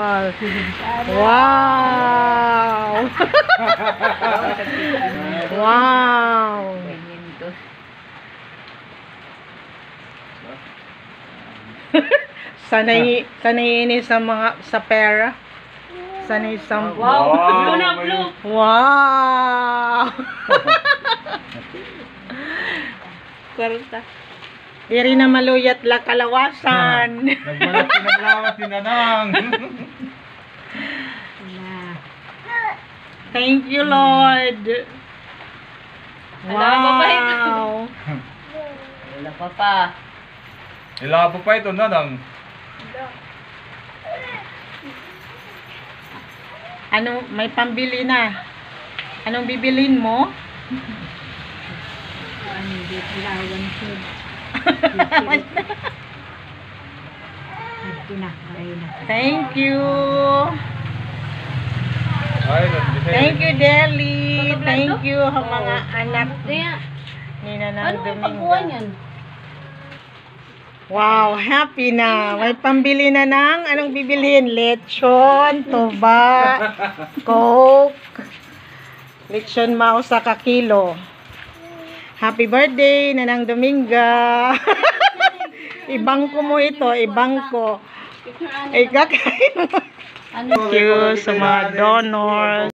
Wow! Wow! Wow! sanay ini sa mga sa pera. Sanay sa Wow! Blue na blue! Wow! Kwarta. Diri na maluyat la kalawasan. Nagbalat si naglawas si Nanang. Thank you, Lord. Wow. Wala pa pa. Ilabo pa ito, Nanang. Ano, may pambili na. Anong bibilin mo? Thank you. Thank you, Deli. Thank you, mga anak ni Nanang Domingo. Wow, happy na. May pambili na ng anong bibilhin? Lechon, tuba, Coke, lechon mao sa kakilo. Happy birthday, Nanang Dominga. Ibangko mo ito, ibangko. Ikakain mo. Thank you sa mga donors.